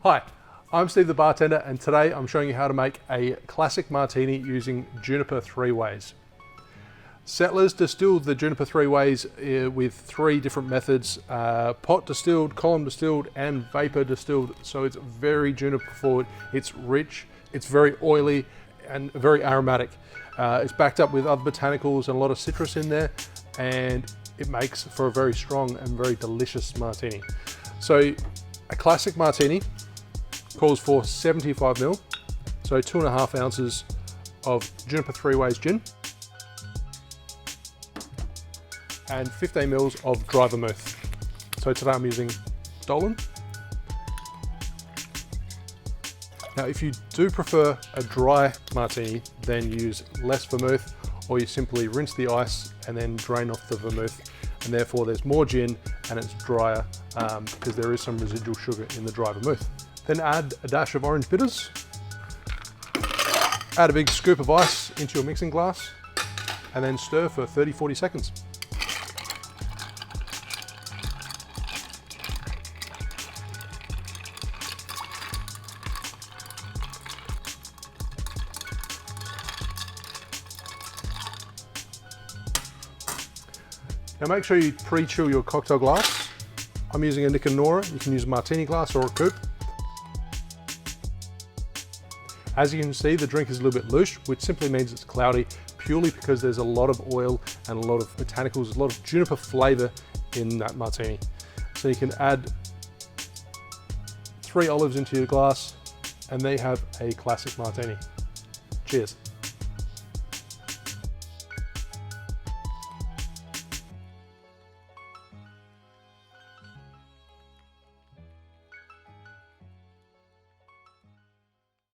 Hi, I'm Steve the bartender, and today I'm showing you how to make a classic martini using Juniper 3 ways. Settlers distilled the Juniper 3 ways with 3 different methods, pot distilled, column distilled, and vapor distilled. So it's very Juniper forward, it's rich, it's very oily, and very aromatic. It's backed up with other botanicals and a lot of citrus in there, and it makes for a very strong and very delicious martini. So a classic martini calls for 75 ml, so 2.5 ounces of Juniper 3 ways gin, and 15 ml of dry vermouth. So today I'm using Dolan. Now, if you do prefer a dry martini, then use less vermouth, or you simply rinse the ice and then drain off the vermouth, and therefore there's more gin and it's drier because there is some residual sugar in the dry vermouth. Then add a dash of orange bitters. Add a big scoop of ice into your mixing glass and then stir for 30-40 seconds. Now make sure you pre-chill your cocktail glass. I'm using a Nick and Nora. You can use a martini glass or a coupe. As you can see, the drink is a little bit loose, which simply means it's cloudy, purely because there's a lot of oil and a lot of botanicals, a lot of juniper flavor in that martini. So you can add 3 olives into your glass and they have a classic martini. Cheers.